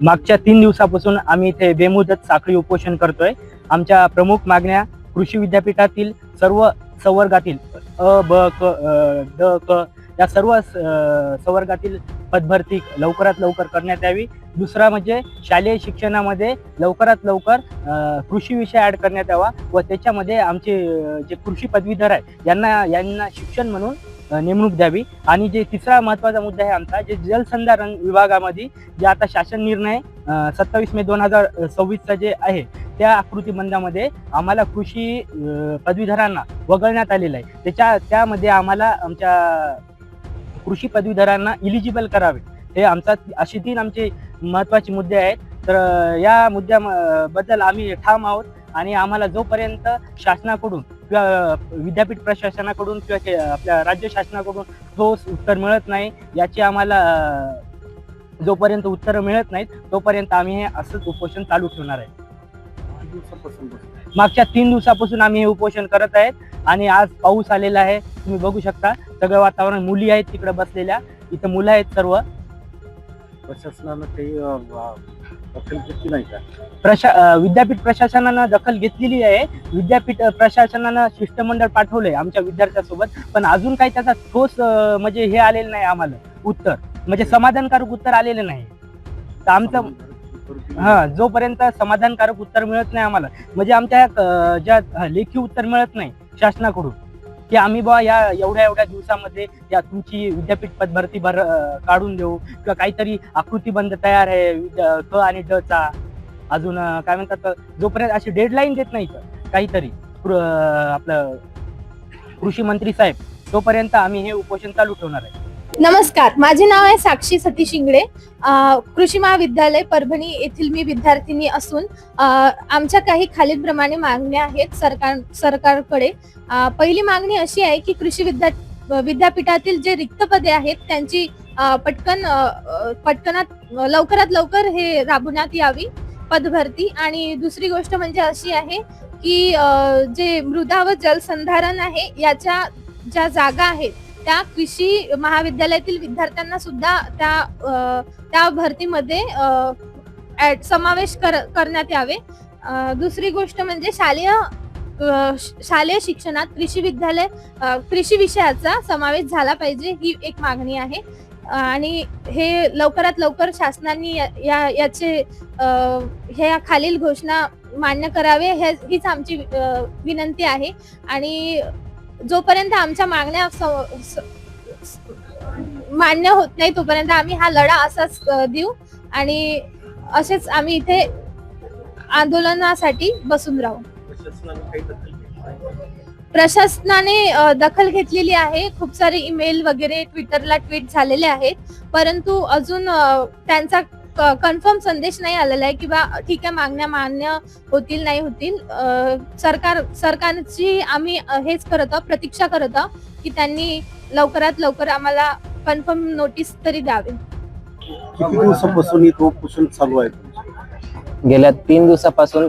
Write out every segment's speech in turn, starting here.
मागच्या 3 दिवसापासून आम्ही इथे बेमुदत साखळी उपोषण करतोय। आमच्या प्रमुख मागण्या कृषी विद्यापीठातील सर्व संवर्गातील अ, ब, क, ड, क या सर्व संवर्गातील पदभरती लवकरात लवकर करण्यात यावी। दुसरा म्हणजे शालेय शिक्षणामध्ये लवकरात लवकर कृषी विषय ॲड करण्यात यावा व त्याच्यामध्ये आमचे जे कृषी पदवीधर आहे यांना शिक्षण म्हणून नेमणूक द्यावी। आणि जे तिसरा महत्त्वाचा मुद्दा आहे आमचा, जे जलसंधारण विभागामध्ये जे आता शासन निर्णय 27 मे 2026चा जे आहे त्या आकृतीबंधामध्ये आम्हाला कृषी पदवीधरांना वगळण्यात आलेलं आहे। त्यामध्ये आम्हाला आमच्या कृषी पदवीधरांना इलिजिबल करावे, हे आमचा अशी 3 आमचे महत्त्वाचे मुद्दे आहेत। तर या मुद्द्याबद्दल आम्ही ठाम आहोत आणि आम्हाला जोपर्यंत शासनाकडून किंवा विद्यापीठ प्रशासनाकडून किंवा आपल्या राज्य शासनाकडून ठोस उत्तर मिळत नाही, याची आम्हाला जोपर्यंत उत्तरं मिळत नाहीत तोपर्यंत आम्ही हे असंच उपोषण चालू ठेवणार आहे। मागच्या 3 दिवसापासून आम्ही हे उपोषण करत आहेत आणि आज पाऊस आलेला आहे, तुम्ही बघू शकता सगळं वातावरण, मुली आहेत तिकडे बसलेल्या, इथं मुलं आहेत सर्व। प्रशासनानं काही दखल घेतली नाही का? विद्यापीठ प्रशासनानं दखल घेतलेली आहे। विद्यापीठ प्रशासनानं शिष्टमंडळ पाठवलंय आमच्या विद्यार्थ्यांसोबत, पण अजून काही त्याचा ठोस म्हणजे हे आलेलं नाही आम्हाला उत्तर, म्हणजे समाधानकारक उत्तर आलेलं नाही। तर आमचं जोपर्यंत समाधानकारक उत्तर मिळत नाही आम्हाला, म्हणजे आमच्या ज्या लेखी उत्तर मिळत नाही शासनाकडून की आम्ही बा या एवढ्या दिवसामध्ये या तुमची विद्यापीठ पदभरती काढून देऊ किंवा काहीतरी आकृतीबंध तयार आहे क आणि ड चा, अजून काय म्हणतात, जोपर्यंत अशी डेडलाईन देत नाही काहीतरी आपलं कृषी मंत्री साहेब, तोपर्यंत आम्ही हे उपोषण चालू ठेवणार आहे। नमस्कार, माझे नाव आहे साक्षी सतीश शिंगडे। कृषी महाविद्यालय परभणी येथील मी विद्यार्थिनी असून आमच्या काही खालीलप्रमाणे मागण्या आहेत सरकारकडे। पहिली मागणी अशी आहे की कृषी विद्यापीठातील जे रिक्त पदे आहेत त्यांची पटकनात लवकरात लवकर हे राबवण्यात यावी पदभरती। आणि दुसरी गोष्ट म्हणजे अशी आहे की जे मृदा व जलसंधारण आहे याच्या ज्या जागा आहेत त्या कृषी महाविद्यालयातील विद्यार्थ्यांना सुद्धा त्या भरतीमध्ये समावेश करण्यात यावे। दुसरी गोष्ट म्हणजे शालेय शिक्षणात कृषी विषयाचा समावेश झाला पाहिजे, ही एक मागणी आहे। आणि हे लवकरात लवकर शासनाने याचे ह्या खालील घोषणा मान्य करावे, हीच आमची विनंती आहे। आणि जोपर्यंत आमच्या मागण्या मान्य होत नाही तोपर्यंत आम्ही हा लढा असाच देऊ आणि असेच आम्ही इथे आंदोलनासाठी बसून राहू। प्रशासनाने दखल घेतलेली आहे, खूप सारे ईमेल वगैरे ट्विटरला ट्विट झालेले आहेत, परंतु अजून त्यांचा कन्फर्म संदेश नाही आलेला आहे की बा ठीक आहे मागण्या मान्य होतील नाही होतील। सरकारची आम्ही हेच करत आहोत, प्रतीक्षा करत आहोत की त्यांनी लवकरात लवकर आम्हाला कन्फर्म नोटीस तरी द्यावे। किती दिवसापासून उपोषण चालू आहे? गेल्या 3 दिवसापासून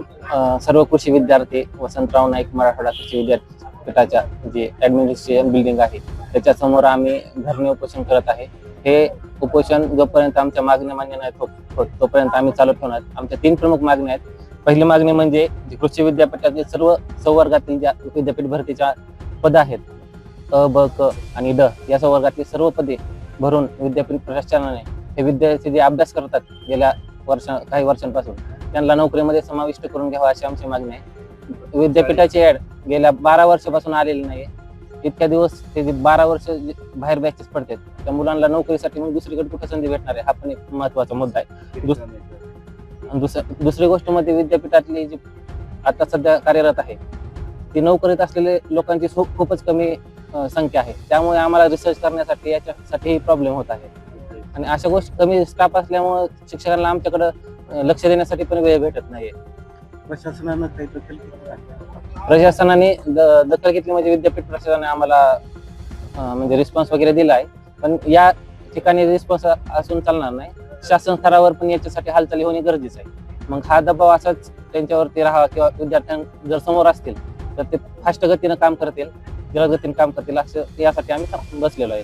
सर्व कृषी विद्यार्थी वसंतराव नाईक मराठवाडा कृषी विद्यापीठाच्या जे ऍडमिनिस्ट्रेशन बिल्डिंग आहे त्याच्या समोर आम्ही धरणे उपोषण करत आहे। हे उपोषण जोपर्यंत आमच्या मागण्या मान्य नाही होत तोपर्यंत आम्ही चालू ठेवणार। आमच्या 3 प्रमुख मागण्या आहेत। पहिली मागणी म्हणजे कृषी विद्यापीठातील सर्व संवर्गातील ज्या विद्यापीठ भरतीच्या पद आहेत अ, ब, क आणि ड या संवर्गातील सर्व पदे भरून विद्यापीठ प्रशासनाने हे विद्यार्थी जे अभ्यास करतात गेल्या काही वर्षांपासून त्यांना नोकरीमध्ये समाविष्ट करून घ्यावा अशी आमची मागणी आहे। विद्यापीठाची ऍड गेल्या 12 वर्षापासून आलेली नाही, इतक्या दिवस ते 12 वर्ष बाहेर बॅचेस पडतात, त्या मुलांना नोकरीसाठी मग दुसरीकडे कुठे संधी भेटणार आहे, हा पण एक महत्वाचा मुद्दा आहे। दुसरी गोष्ट मध्ये विद्यापीठातली जी आता सध्या कार्यरत आहे ती नोकरीत असलेले लोकांची खूपच कमी संख्या आहे, त्यामुळे आम्हाला रिसर्च करण्यासाठी याच्यासाठी प्रॉब्लेम होत आहे। आणि अशा गोष्टी कमी स्टाफ असल्यामुळे शिक्षकांना आमच्याकडे लक्ष देण्यासाठी पण वेळ भेटत नाहीये। प्रशासनानं काही दखल घेतली नाही? प्रशासनाने दखल घेतली म्हणजे विद्यापीठ प्रशासनाने आम्हाला म्हणजे रिस्पॉन्स वगैरे दिला आहे, पण या ठिकाणी रिस्पॉन्स असून चालणार नाही, शासन स्तरावर पण याच्यासाठी हालचाली होणे गरजेचं आहे। मग हा दबाव असाच त्यांच्यावरती राहावा किंवा विद्यार्थ्यां जर समोर असतील तर ते फास्ट गतीनं काम करतील, जलद गतीनं काम करतील, असं यासाठी आम्ही बसलेलो आहे।